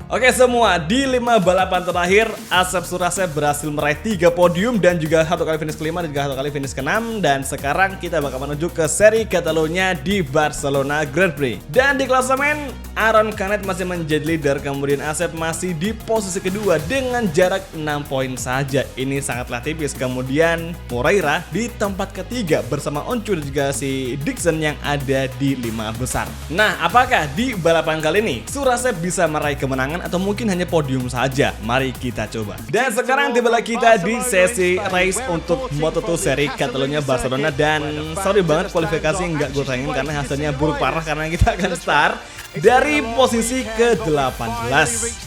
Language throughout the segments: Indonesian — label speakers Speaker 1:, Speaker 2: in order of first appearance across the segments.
Speaker 1: Oke semua, di 5 balapan terakhir Asep Surasep berhasil meraih 3 podium dan juga 1 kali finish kelima dan juga 1 kali finish ke-6. Dan sekarang kita bakal menuju ke seri Catalunya di Barcelona Grand Prix. Dan di klasemen, Aron Canet masih menjadi leader, kemudian Asep masih di posisi kedua dengan jarak 6 poin saja. Ini sangatlah tipis. Kemudian Moreira di tempat ketiga bersama Oncu dan juga si Dixon yang ada di 5 besar. Nah, apakah di balapan kali ini Surasep bisa meraih kemenangan atau mungkin hanya podium saja? Mari kita coba. Dan sekarang tibalah kita di sesi race untuk Moto2 seri Catalunya Barcelona. Dan sorry banget kualifikasi nggak gue tayangin karena hasilnya buruk parah, karena kita akan start dari posisi ke-18.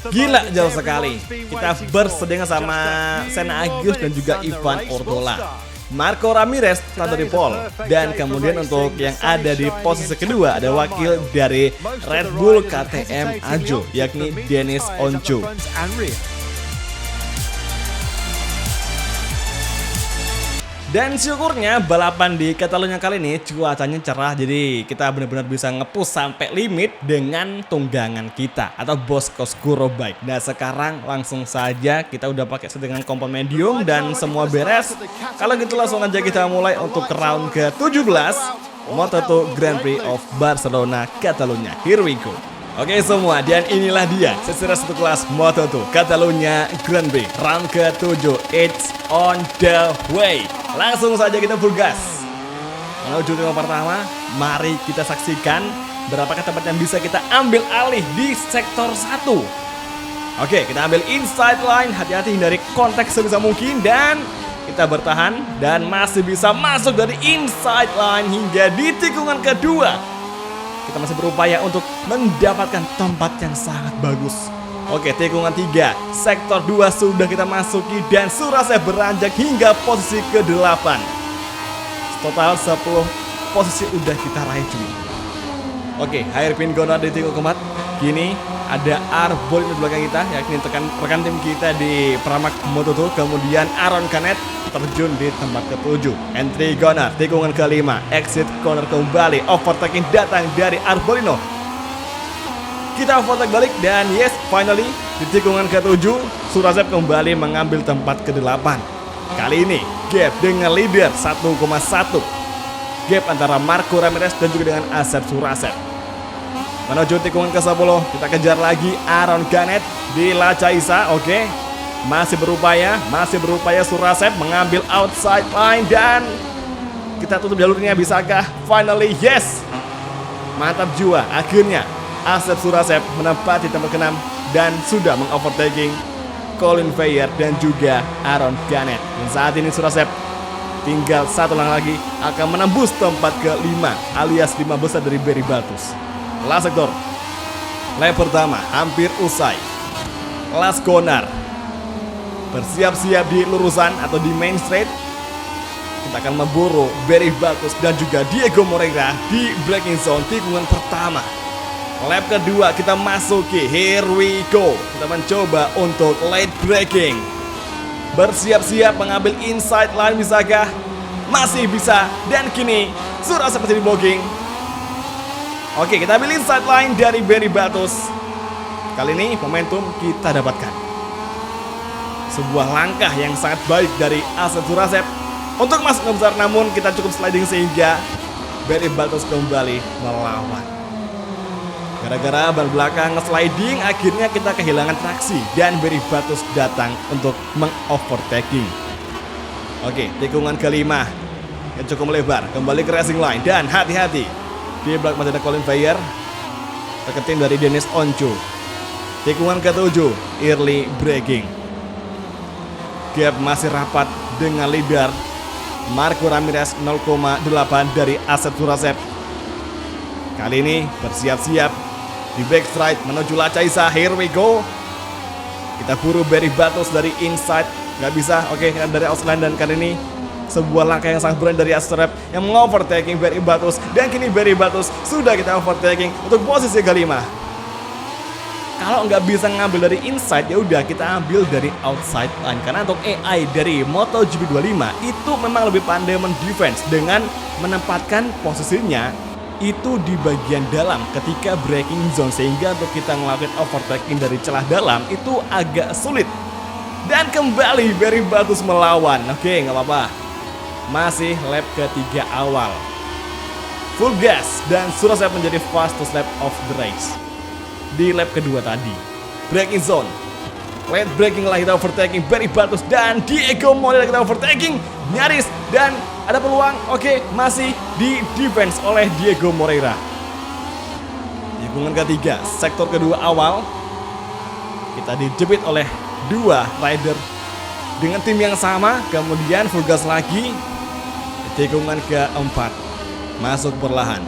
Speaker 1: Gila jauh sekali. Kita bersedengan sama Senna Agius dan juga Ivan Ortola. Marco Ramirez start dari pole. Dan kemudian untuk yang ada di posisi kedua ada wakil dari Red Bull KTM Ajo, yakni Denis Oncu. Dan syukurnya balapan di Catalunya kali ini cuacanya cerah, jadi kita benar-benar bisa nge-push sampai limit dengan tunggangan kita atau Bosco Scuro Bike. Nah sekarang langsung saja kita udah pakai sedengan kompon medium dan semua beres. Kalau gitu langsung aja kita mulai untuk round ke-17 Moto2 Grand Prix of Barcelona Catalunya. Here we go. Oke semua, dan inilah dia sesi satu kelas Moto2 Catalunya Grand Prix round ke-7. It's on the way. Langsung saja kita full gas menuju tikungan pertama. Mari kita saksikan berapakah tempat yang bisa kita ambil alih di sektor 1. Oke, kita ambil inside line. Hati-hati hindari kontak sebisa mungkin dan kita bertahan dan masih bisa masuk dari inside line hingga di tikungan kedua. Kita masih berupaya untuk mendapatkan tempat yang sangat bagus. Oke, tikungan 3, sektor 2 sudah kita masuki dan Surasep beranjak hingga posisi ke-8. Total 10 posisi udah kita raih cuy. Oke, hairpin corner di tikungan keempat. Kini ada Arbol di belakang kita, yakni rekan tim kita di Pramac Moto2. Kemudian Aron Canet terjun di tempat ke-7. Entry corner, tikungan ke-5, exit corner kembali. Overtaking datang dari Arbolino. Kita overtake balik dan yes, finally di tikungan ke-7 Surasep kembali mengambil tempat ke-8. Kali ini gap dengan leader 1,1. Gap antara Marco Ramirez dan juga dengan Asep Surasep. Menuju tikungan ke-10 kita kejar lagi Aron Canet di La Caixa. Oke, masih berupaya Surasep mengambil outside line dan kita tutup jalurnya. Bisakah? Finally yes. Mantap jua, akhirnya Asep Surasep menempati tempat ke-6 dan sudah mengovertaking Colin Veyer dan juga Aron Canet. Dan saat ini Surasep tinggal satu langkah lagi akan menembus tempat ke-5 alias 5 besar dari Barry Baltus. Last sektor, lap pertama hampir usai. Last corner, bersiap-siap di lurusan atau di main straight. Kita akan memburu Barry Baltus dan juga Diego Moreira di braking zone tikungan pertama. Lap kedua kita masuki, here we go. Kita mencoba untuk late braking. Bersiap-siap mengambil inside line, bisakah? Masih bisa. Dan kini Surasep masih di blocking. Oke, kita ambil inside line dari Barry Baltus. Kali ini momentum kita dapatkan. Sebuah langkah yang sangat baik dari Asep Surasep untuk masuk ke besar, namun kita cukup sliding sehingga Barry Baltus kembali melawan. Gara-gara ban belakang sliding, akhirnya kita kehilangan traksi dan Barry Baltus datang untuk mengovertaking. Oke, tikungan ke-5 yang cukup melebar, kembali ke racing line dan hati-hati di belakang masih ada Colin Veyer, reketin dari Denis Oncu. Tikungan ke-7 early braking. Gap masih rapat dengan leader Marco Ramirez 0,8 dari Asep Surasep. Kali ini bersiap-siap di backstride menuju La Caixa. Here we go. Kita buru Barry Baltus dari inside. Gak bisa. Oke, dari outside. Dan kali ini sebuah langkah yang sangat berani dari Asep yang mengovertaking Barry Baltus. Dan kini Barry Baltus sudah kita overtaking untuk posisi ke-5. Kalau nggak bisa ngambil dari inside, ya udah kita ambil dari outside line. Karena untuk AI dari MotoGP 25 itu memang lebih pandai mendefense dengan menempatkan posisinya itu di bagian dalam ketika breaking zone, sehingga untuk kita ngelakuin overtaking dari celah dalam itu agak sulit. Dan kembali Barry Baltus melawan. Oke, nggak apa-apa. Masih lap ketiga awal. Full gas dan Surasep menjadi fastest lap of the race. Di lap kedua tadi, breaking zone. Late breaking lah kita overtaking Barry Baltus dan Diego Moreira kita overtaking nyaris, dan ada peluang. Oke, masih di defense oleh Diego Moreira. Tikungan ketiga, sektor kedua awal, kita dijepit oleh dua rider dengan tim yang sama. Kemudian full gas lagi. Tikungan keempat, masuk perlahan.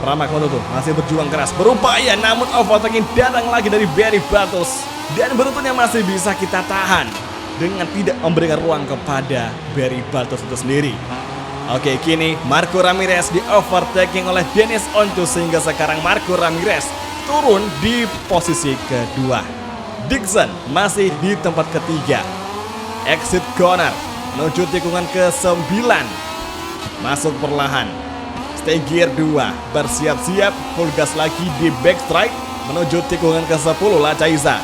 Speaker 1: Pramakoto tuh masih berjuang keras, berupaya, namun overtaking datang lagi dari Barry Baltus. Dan beruntungnya masih bisa kita tahan dengan tidak memberikan ruang kepada Barry Baltus itu sendiri. Oke, kini Marco Ramirez di overtaking oleh Dennis Onco, sehingga sekarang Marco Ramirez turun di posisi kedua. Dixon masih di tempat ketiga. Exit corner menuju tikungan ke-9. Masuk perlahan. Stay gear 2, bersiap-siap full gas lagi di backstride menuju tikungan ke-10 Lacaiza.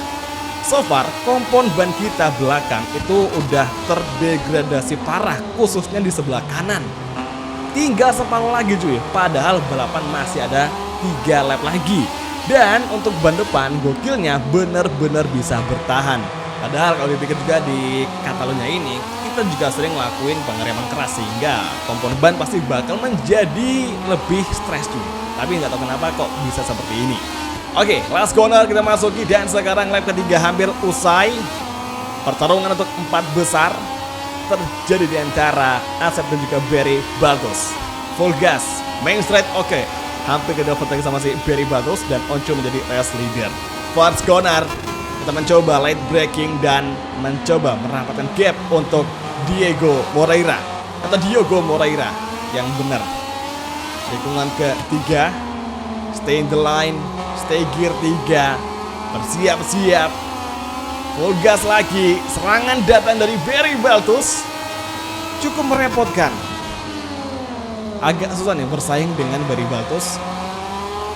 Speaker 1: So far, kompon ban kita belakang itu udah terdegradasi parah, khususnya di sebelah kanan. Tinggal separuh lagi cuy, padahal balapan masih ada 3 lap lagi. Dan untuk ban depan, gokilnya bener-bener bisa bertahan. Padahal kalau dipikir juga di Catalunya ini, kita juga sering ngelakuin pengereman keras, sehingga kompon ban pasti bakal menjadi lebih stres cuy. Tapi nggak tahu kenapa kok bisa seperti ini. Oke, last corner kita masuki, dan sekarang lap ketiga hampir usai. Pertarungan untuk 4 besar terjadi di antara Asep dan juga Barry Baltus. Full gas, main straight, oke. Hampir ke overtake sama si Barry Baltus, dan Onco menjadi race leader. First corner, kita mencoba late braking dan mencoba merapatkan gap untuk Diego Moreira yang benar. Tikungan ketiga, stay in the line. Stay gear 3, bersiap-siap, full gas lagi. Serangan datang dari Barry Baltus, cukup merepotkan. Agak susah nih bersaing dengan Barry Baltus,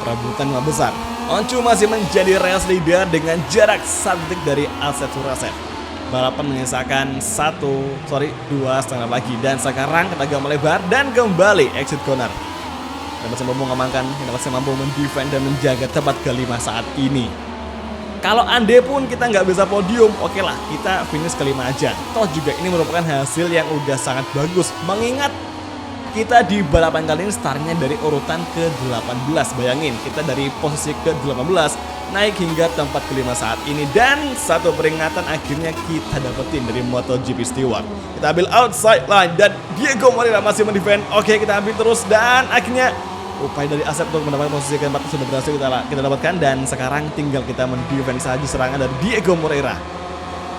Speaker 1: perebutan 5 besar. Onco masih menjadi race leader dengan jarak 1 detik dari Asep Surasep. Balapan menyisakan 2,5 lagi, dan sekarang kita agak melebar dan kembali exit corner. Kita masih mampu mengamankan, kita masih mampu mendefend dan menjaga tempat ke-5 saat ini. Kalau andai pun kita nggak bisa podium, oke lah, kita finish ke-5 aja. Toh juga ini merupakan hasil yang udah sangat bagus, mengingat kita di balapan kali ini startnya dari urutan ke-18. Bayangin, kita dari posisi ke-18 naik hingga tempat ke-5 saat ini. Dan satu peringatan akhirnya kita dapetin dari MotoGP Steward. Kita ambil outside line dan Diego Moreira masih mendefend. Oke, kita ambil terus, dan akhirnya upaya dari Asep untuk mendapatkan posisi keempat sudah berhasil kita dapatkan. Dan sekarang tinggal kita mendefend saja serangan dari Diego Moreira.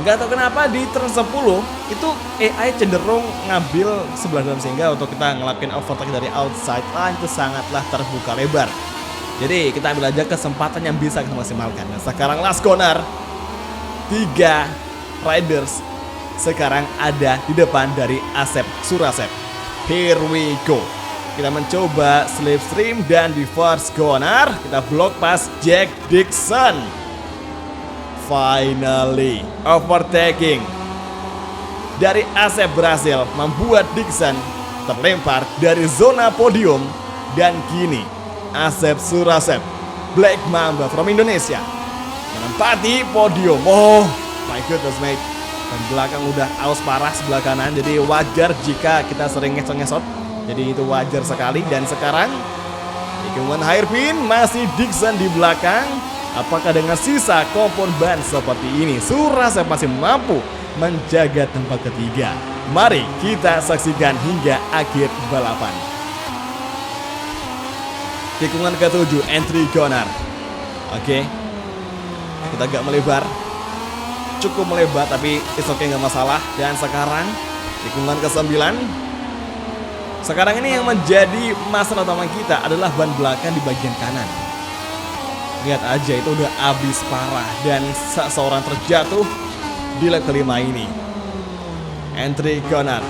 Speaker 1: Nggak tahu kenapa di turn 10 itu AI cenderung ngambil sebelah dalam, sehingga untuk kita ngelakuin overtake dari outside line itu sangatlah terbuka lebar. Jadi kita ambil aja kesempatan yang bisa kita maksimalkan. Dan sekarang last corner, 3 riders sekarang ada di depan dari Asep Surasep. Here we go. Kita mencoba slipstream, dan di first corner kita block pas Jack Dixon. Finally, overtaking dari Asep berhasil membuat Dixon terlempar dari zona podium. Dan kini Asep Surasep, Black Mamba from Indonesia, menempati podium. Oh my goodness mate. Dan belakang udah aus parah sebelah kanan, jadi wajar jika kita sering ngesot-ngesot. Jadi itu wajar sekali. Dan sekarang tikungan hairpin masih Dixon di belakang. Apakah dengan sisa kompon ban seperti ini Surasep masih mampu menjaga tempat ketiga? Mari kita saksikan hingga akhir balapan. Tikungan ke-7, entry corner. Oke, kita agak melebar, cukup melebar, tapi it's okay, nggak masalah. Dan sekarang tikungan ke-9. Sekarang ini yang menjadi masalah utama kita adalah ban belakang di bagian kanan. Lihat aja, itu udah habis parah, dan seseorang terjatuh di lap ke-5 ini. Entry corner,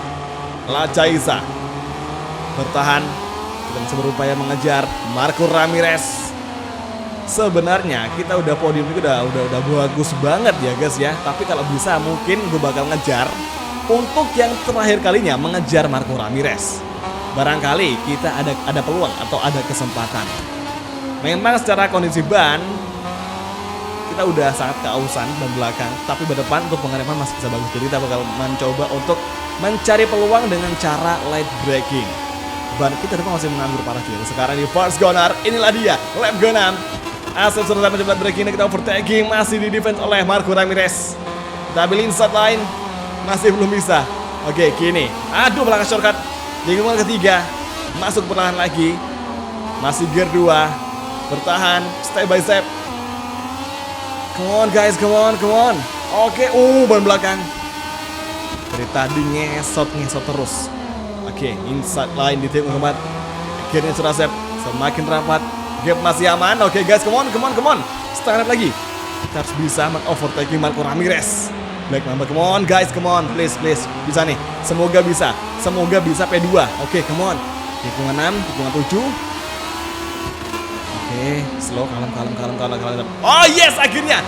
Speaker 1: Lacaiza bertahan Kita masih berupaya mengejar Marco Ramirez. Sebenarnya kita udah podium itu udah bagus banget ya guys ya. Tapi kalau bisa mungkin gue bakal ngejar untuk yang terakhir kalinya mengejar Marco Ramirez. Barangkali kita ada peluang atau ada kesempatan. Memang secara kondisi ban kita udah sangat keausan ban belakang, tapi ban depan untuk pengereman masih bisa bagus. Jadi kita bakal mencoba untuk mencari peluang dengan cara light braking. Ban kita depan masih menganggur parah juga. Sekarang di first corner, inilah dia lap ke-6. Asep sudah mencoba braking, kita overtaking, masih di defense oleh Marco Ramirez. Kita ambil inside line, masih belum bisa. Oke, kini, aduh belakang shortcut. Tikungan ketiga, masuk perlahan lagi. Masih gear 2, bertahan, step by step. Come on guys, come on. Oke, ban belakang. Dari tadi ngesot terus. Oke, inside line di tikungan keempat. Akhirnya Surasep semakin rapat. Gap masih aman. Oke guys, come on. Setengah lap lagi. Kita harus bisa men-overtaking Marco Ramirez. Black Mamba, come on guys, come on. Please. Bisa nih. Semoga bisa P2. Oke, come on. Tikungan 6, tikungan 7. Oke, slow, kalem. Oh yes, akhirnya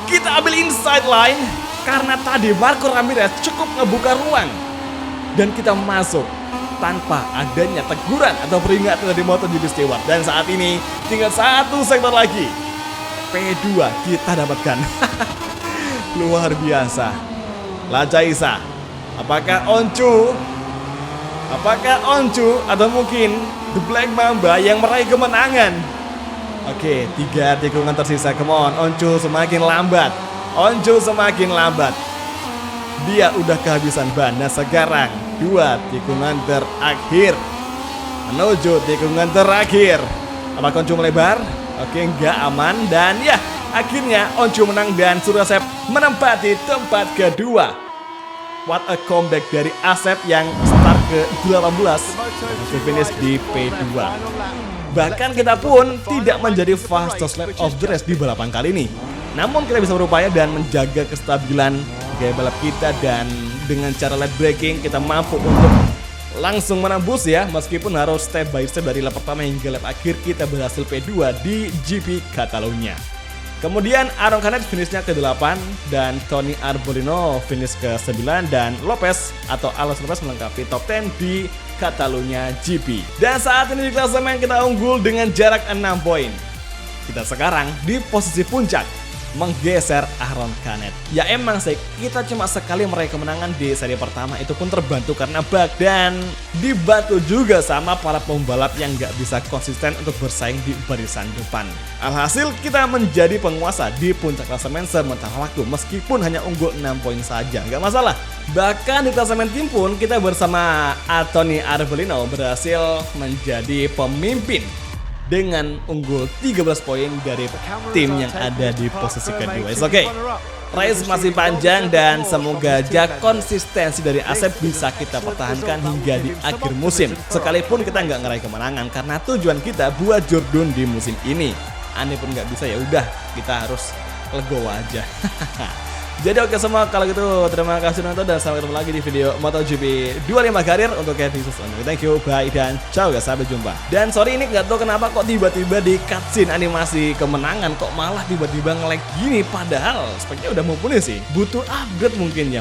Speaker 1: kita ambil inside line. Karena tadi Marco Ramirez cukup ngebuka ruang. Dan kita masuk tanpa adanya teguran atau peringatan dari MotoGP Stewart. Dan saat ini tinggal 1 sektor lagi. P2 kita dapatkan. Luar biasa. Lajaisa. Apakah Oncu atau mungkin The Black Mamba yang meraih kemenangan? Oke, 3 tikungan tersisa. Come on, Oncu semakin lambat. Dia udah kehabisan ban. Nah sekarang 2 tikungan terakhir menuju tikungan terakhir. Apakah Oncu melebar? Oke, enggak, aman. Dan ya, akhirnya Oncu menang dan Surasep menempati tempat kedua. What a comeback dari Asep yang start ke-18 masih finish di P2. Bahkan kita pun tidak menjadi fastest lap of the race di balapan kali ini. Namun kita bisa berupaya dan menjaga kestabilan gaya balap kita, dan dengan cara lap braking kita mampu untuk langsung menembus ya, meskipun harus step by step dari lap pertama hingga lap akhir kita berhasil P2 di GP Catalunya. Kemudian Aaron Canet finishnya ke-8 dan Tony Arbolino finish ke-9 dan Alex Lopez melengkapi top 10 di Catalunya GP. Dan saat ini di klasemen kita unggul dengan jarak 6 poin. Kita sekarang di posisi puncak, menggeser Aaron Canet. Ya emang sih, kita cuma sekali meraih kemenangan di seri pertama, itu pun terbantu karena bug dan dibantu juga sama para pembalap yang nggak bisa konsisten untuk bersaing di barisan depan. Alhasil kita menjadi penguasa di puncak klasemen sementara waktu, meskipun hanya unggul 6 poin saja, nggak masalah. Bahkan di klasemen tim pun kita bersama Tony Arbolino berhasil menjadi pemimpin dengan unggul 13 poin dari tim yang ada di posisi kedua. Oke, race masih panjang dan semoga aja konsistensi dari Asep bisa kita pertahankan hingga di akhir musim. Sekalipun kita nggak ngeraih kemenangan karena tujuan kita buat Jurdun di musim ini. Aneh pun nggak bisa, ya udah kita harus legowo aja. Jadi oke semua, kalau gitu terima kasih nonton dan sampai ketemu lagi di video MotoGP 25 karir untuk episode selanjutnya. Thank you, bye dan ciao guys, sampai jumpa. Dan sorry ini nggak tahu kenapa kok tiba-tiba di cutscene animasi kemenangan kok malah tiba-tiba nge-lag gini, padahal speknya udah mumpuni sih. Butuh upgrade mungkin ya.